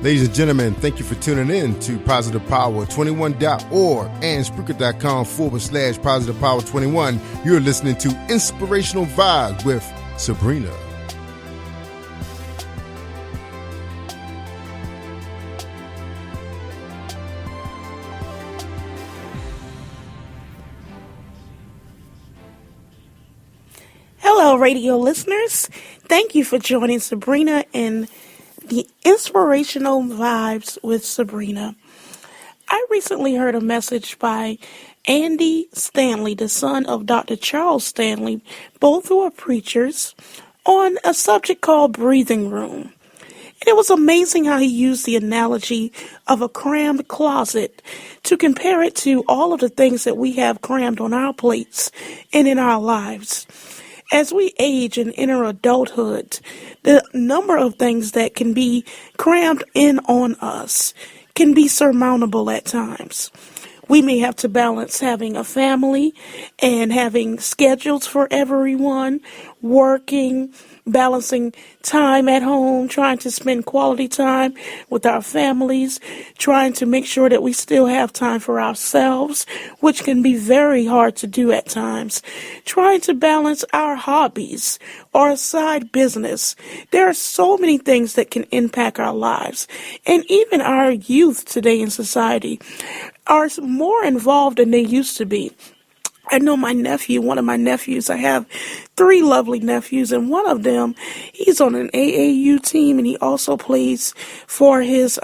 Ladies and gentlemen, thank you for tuning in to Positive Power 21.org and Spreaker.com/Positive Power 21. You're listening to Inspirational Vibes with Sabrina. Hello, radio listeners. Thank you for joining Sabrina in the Inspirational Vibes with Sabrina. I recently heard a message by Andy Stanley, the son of Dr. Charles Stanley, both who are preachers, on a subject called breathing room. And it was amazing how he used the analogy of a crammed closet to compare it to all of the things that we have crammed on our plates and in our lives. As we age and enter adulthood, the number of things that can be crammed in on us can be surmountable at times. We may have to balance having a family and having schedules for everyone, working, balancing time at home, trying to spend quality time with our families, trying to make sure that we still have time for ourselves, which can be very hard to do at times, trying to balance our hobbies or a side business. There are so many things that can impact our lives, and even our youth today in society are more involved than they used to be. I know one of my nephews, I have 3 lovely nephews, and one of them, he's on an AAU team, and he also plays for his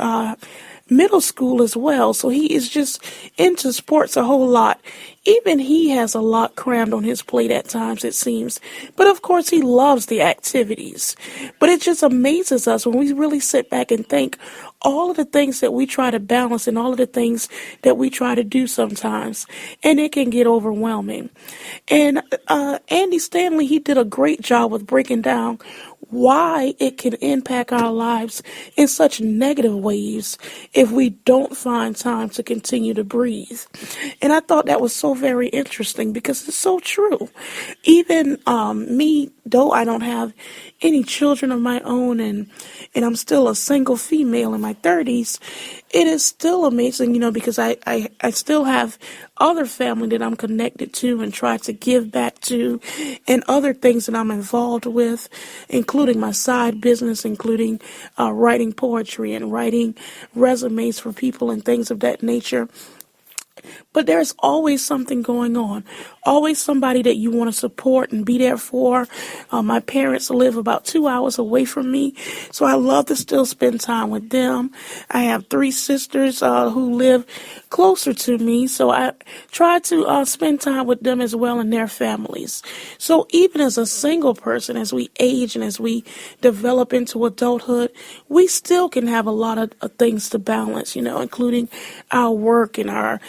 middle school as well. So he is just into sports a whole lot. Even he has a lot crammed on his plate at times, it seems. But of course, he loves the activities. But it just amazes us when we really sit back and think all of the things that we try to balance and all of the things that we try to do sometimes. And it can get overwhelming. And Andy Stanley, he did a great job with breaking down why it can impact our lives in such negative ways if we don't find time to continue to breathe. And I thought that was so very interesting because it's so true. Even me, though I don't have any children of my own and I'm still a single female in my 30s, it is still amazing, because I still have other family that I'm connected to and try to give back to, and other things that I'm involved with, including my side business, including writing poetry and writing resumes for people and things of that nature. But there's always something going on, always somebody that you want to support and be there for. My parents live about 2 hours away from me, so I love to still spend time with them. I have 3 sisters who live closer to me, so I try to spend time with them as well and their families. So even as a single person, as we age and as we develop into adulthood, we still can have a lot of things to balance, including our work and our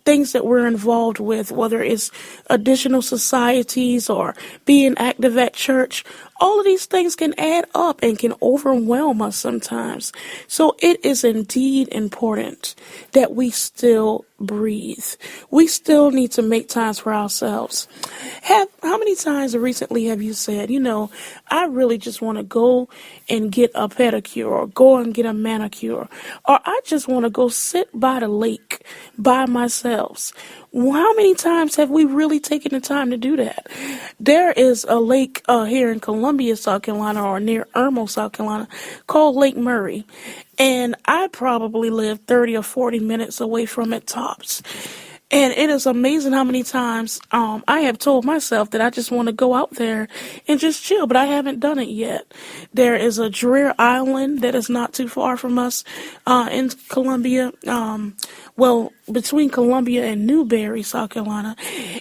things that we're involved with, whether it's additional societies or being active at church. All of these things can add up and can overwhelm us sometimes. So it is indeed important that we still breathe. We still need to make times for ourselves. How many times recently have you said, I really just want to go and get a pedicure or go and get a manicure, or I just want to go sit by the lake by myself? How many times have we really taken the time to do that? There is a lake here in Columbia, South Carolina, or near Irmo, South Carolina, called Lake Murray. And I probably live 30 or 40 minutes away from it tops. And it is amazing how many times I have told myself that I just want to go out there and just chill, but I haven't done it yet. There is a Dreher Island that is not too far from us in Columbia, between Columbia and Newberry, South Carolina,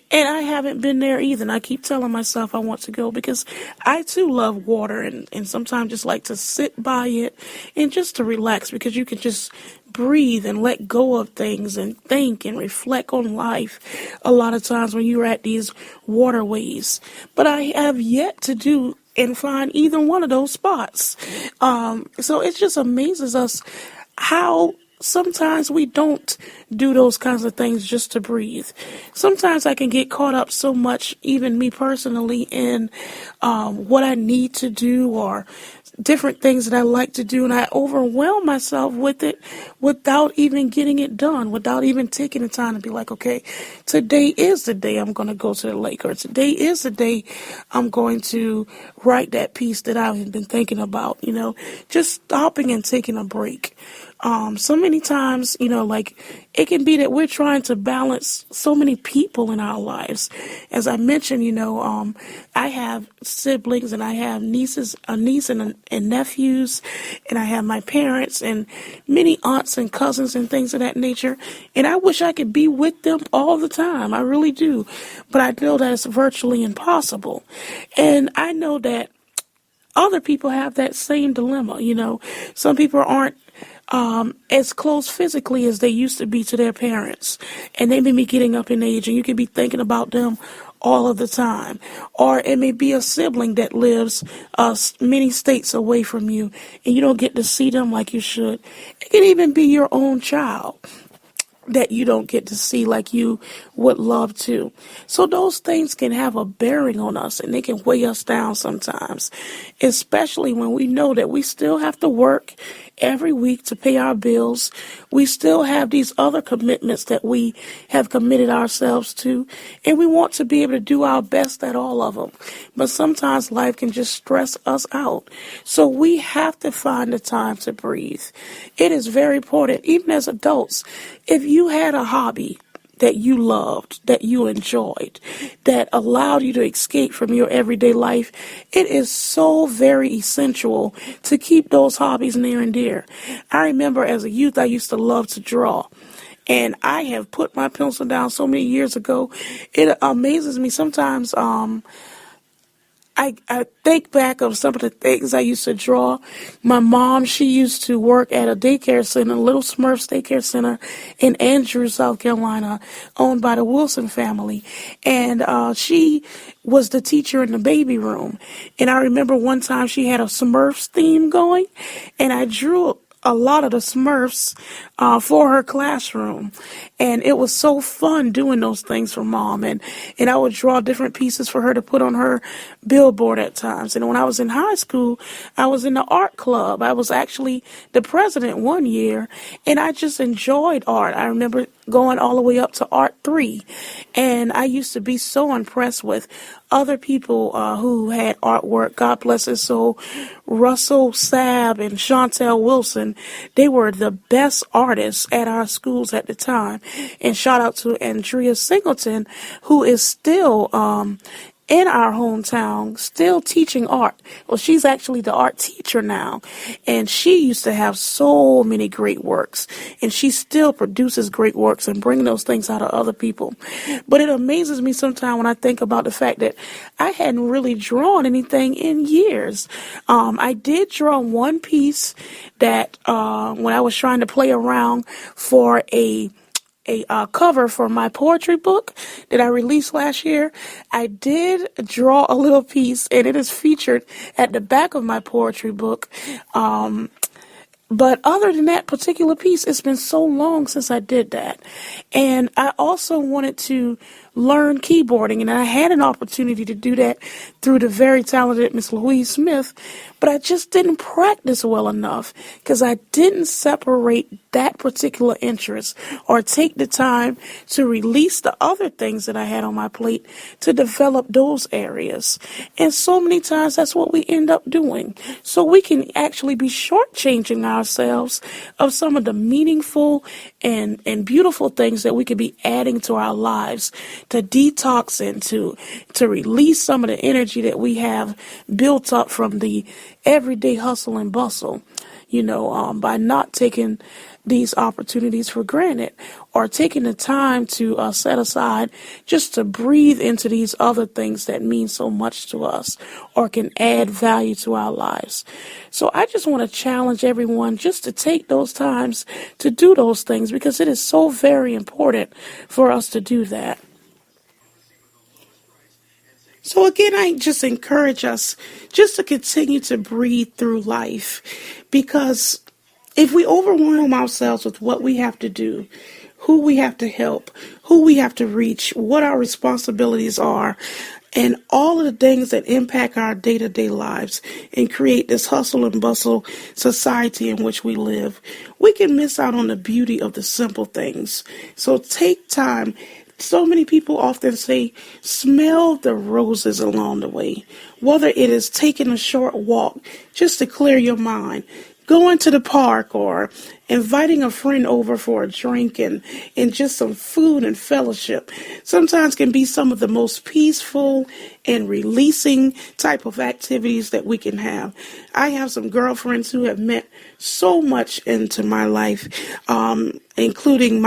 and I haven't been there either. And I keep telling myself I want to go because I too love water and sometimes just like to sit by it and just to relax, because you can just breathe and let go of things and think and reflect on life a lot of times when you're at these waterways. But I have yet to do and find either one of those spots. So it just amazes us how sometimes we don't do those kinds of things just to breathe. Sometimes I can get caught up so much, even me personally, in what I need to do or different things that I like to do, and I overwhelm myself with it without even getting it done, without even taking the time to be like, okay, today is the day I'm going to go to the lake, or today is the day I'm going to write that piece that I've been thinking about, just stopping and taking a break. So many times, like it can be that we're trying to balance so many people in our lives. As I mentioned, I have siblings and I have a niece and nephews, and I have my parents and many aunts and cousins and things of that nature. And I wish I could be with them all the time. I really do. But I know that it's virtually impossible. And I know that other people have that same dilemma. Some people aren't as close physically as they used to be to their parents, and they may be getting up in age, and you can be thinking about them all of the time. Or it may be a sibling that lives many states away from you, and you don't get to see them like you should. It can even be your own child that you don't get to see like you would love to. So those things can have a bearing on us, and they can weigh us down sometimes, especially when we know that we still have to work every week to pay our bills. We still have these other commitments that we have committed ourselves to, and we want to be able to do our best at all of them. But sometimes life can just stress us out. So we have to find the time to breathe. It is very important, even as adults. If you had a hobby that you loved, that you enjoyed, that allowed you to escape from your everyday life, it is so very essential to keep those hobbies near and dear. I remember as a youth, I used to love to draw. And I have put my pencil down so many years ago. It amazes me sometimes. I think back of some of the things I used to draw. My mom, she used to work at a daycare center, Little Smurfs Daycare Center in Andrews, South Carolina, owned by the Wilson family. And she was the teacher in the baby room. And I remember one time she had a Smurfs theme going, and I drew a lot of the Smurfs for her classroom. And it was so fun doing those things for Mom. And I would draw different pieces for her to put on her billboard at times. And when I was in high school, I was in the art club. I was actually the president one year, and I just enjoyed art. I remember going all the way up to Art 3. And I used to be so impressed with other people who had artwork. God bless his soul. Russell Sabb and Chantel Wilson, they were the best artists at our schools at the time. And shout out to Andrea Singleton, who is still in our hometown, still teaching art. Well, she's actually the art teacher now. And she used to have so many great works. And she still produces great works and bring those things out of other people. But it amazes me sometimes when I think about the fact that I hadn't really drawn anything in years. I did draw one piece that when I was trying to play around for a cover for my poetry book that I released last year, I did draw a little piece, and it is featured at the back of my poetry book. But other than that particular piece, it's been so long since I did that. And I also wanted to learn keyboarding, and I had an opportunity to do that through the very talented Miss Louise Smith, but I just didn't practice well enough because I didn't separate that particular interest or take the time to release the other things that I had on my plate to develop those areas. And so many times that's what we end up doing. So we can actually be shortchanging ourselves of some of the meaningful and beautiful things that we could be adding to our lives, to detox into, to release some of the energy that we have built up from the everyday hustle and bustle, by not taking these opportunities for granted or taking the time to set aside just to breathe into these other things that mean so much to us or can add value to our lives. So I just want to challenge everyone just to take those times to do those things, because it is so very important for us to do that. So again, I just encourage us just to continue to breathe through life, because if we overwhelm ourselves with what we have to do, who we have to help, who we have to reach, what our responsibilities are, and all of the things that impact our day-to-day lives and create this hustle and bustle society in which we live, we can miss out on the beauty of the simple things. So take time. So many people often say, smell the roses along the way. Whether it is taking a short walk just to clear your mind, going to the park, or inviting a friend over for a drink and just some food and fellowship, sometimes can be some of the most peaceful and releasing type of activities that we can have. I have some girlfriends who have meant so much into my life, including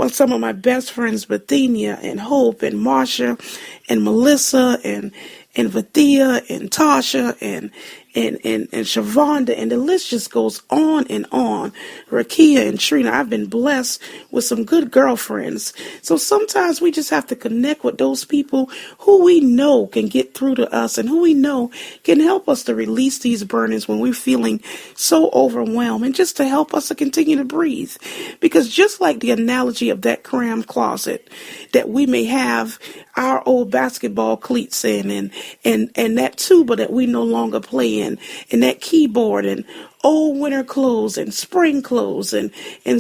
some of my best friends, Bethania and Hope and Marsha and Melissa and Vathia and Tasha and Shavonda, and the list just goes on and on. Rakia and Trina. I've been blessed with some good girlfriends. So sometimes we just have to connect with those people who we know can get through to us and who we know can help us to release these burdens when we're feeling so overwhelmed, and just to help us to continue to breathe. Because just like the analogy of that cram closet that we may have our old basketball cleats in, and that tuba that we no longer play in, and that keyboard, and old winter clothes and spring clothes and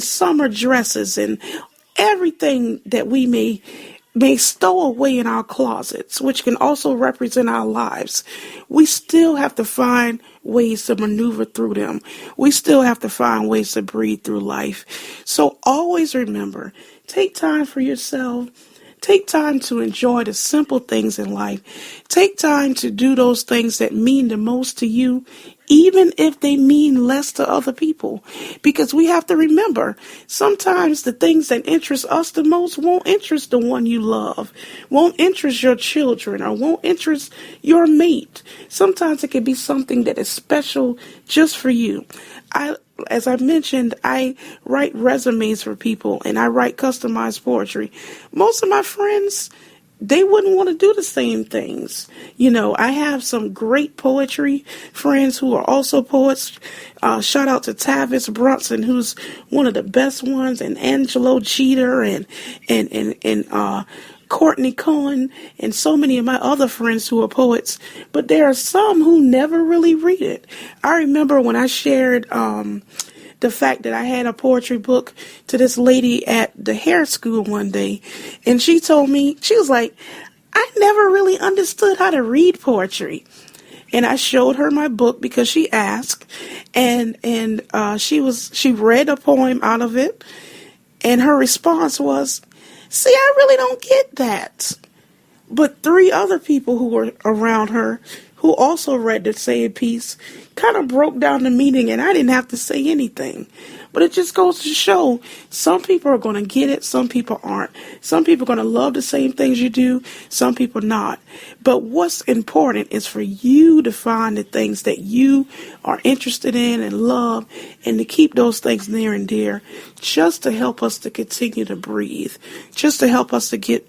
summer dresses, and everything that we may stow away in our closets, which can also represent our lives. We still have to find ways to maneuver through them. We still have to find ways to breathe through life. So always remember, take time for yourself. Take time to enjoy the simple things in life. Take time to do those things that mean the most to you, even if they mean less to other people. Because we have to remember, sometimes the things that interest us the most won't interest the one you love, won't interest your children, or won't interest your mate. Sometimes it can be something that is special just for you. As I mentioned, I write resumes for people, and I write customized poetry. Most of my friends, they wouldn't want to do the same things. You know, I have some great poetry friends who are also poets. Shout out to Tavis Brunson, who's one of the best ones, and Angelo Jeter, and Courtney Cohen, and so many of my other friends who are poets. But there are some who never really read it. I remember when I shared the fact that I had a poetry book to this lady at the hair school one day, and she told me, she was like, I never really understood how to read poetry. And I showed her my book because she asked, and she read a poem out of it, and her response was, see, I really don't get that. But 3 other people who were around her, who also read the same piece, kind of broke down the meaning, and I didn't have to say anything. But it just goes to show, some people are going to get it, some people aren't. Some people are going to love the same things you do, some people not. But what's important is for you to find the things that you are interested in and love, and to keep those things near and dear, just to help us to continue to breathe, just to help us to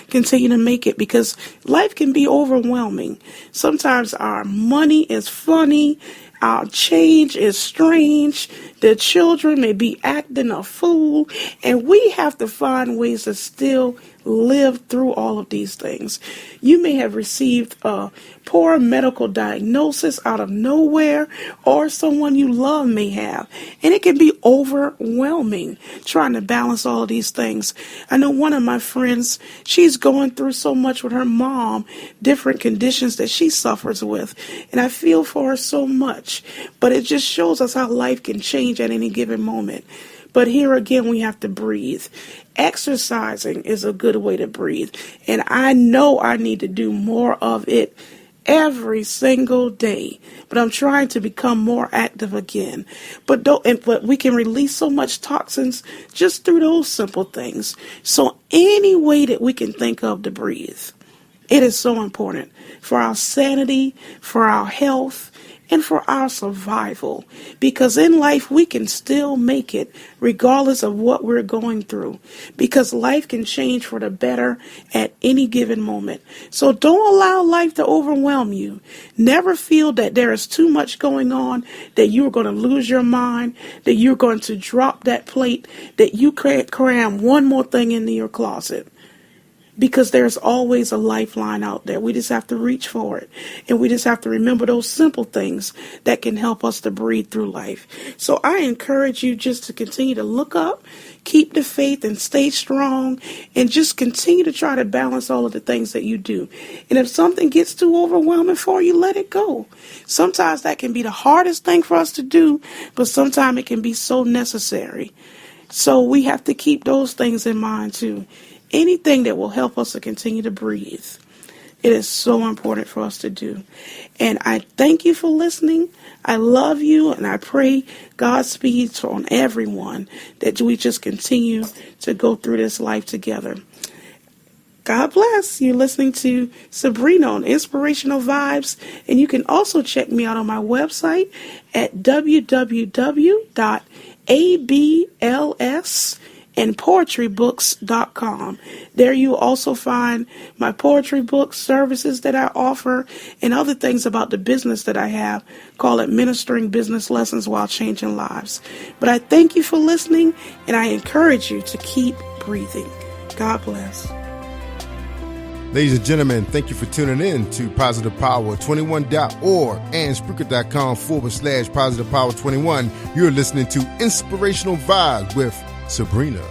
continue to make it, because life can be overwhelming. Sometimes our money is funny, our change is strange, the children may be acting a fool, and we have to find ways to still live through all of these things. You may have received a poor medical diagnosis out of nowhere, or someone you love may have, and it can be overwhelming trying to balance all of these things. I know one of my friends, she's going through so much with her mom, different conditions that she suffers with, and I feel for her so much, but it just shows us how life can change at any given moment. But here again, we have to breathe. Exercising is a good way to breathe. And I know I need to do more of it every single day. But I'm trying to become more active again. But we can release so much toxins just through those simple things. So any way that we can think of to breathe, it is so important for our sanity, for our health, and for our survival. Because in life, we can still make it regardless of what we're going through. Because life can change for the better at any given moment. So don't allow life to overwhelm you. Never feel that there is too much going on, that you're going to lose your mind, that you're going to drop that plate, that you can't cram one more thing into your closet. Because there's always a lifeline out there. We just have to reach for it. And we just have to remember those simple things that can help us to breathe through life. So I encourage you just to continue to look up, keep the faith, and stay strong, and just continue to try to balance all of the things that you do. And if something gets too overwhelming for you, let it go. Sometimes that can be the hardest thing for us to do, but sometimes it can be so necessary. So we have to keep those things in mind too. Anything that will help us to continue to breathe. It is so important for us to do. And I thank you for listening. I love you, and I pray Godspeed on everyone, that we just continue to go through this life together. God bless. You're listening to Sabrina on Inspirational Vibes, and you can also check me out on my website at www.ablsandpoetrybooks.com. There you also find my poetry books, services that I offer, and other things about the business that I have. Call it Ministering Business Lessons While Changing Lives. But I thank you for listening, and I encourage you to keep breathing. God bless. Ladies and gentlemen, thank you for tuning in to PositivePower21.org and Spreaker.com/PositivePower21. You're listening to Inspirational Vibes with Sabrina.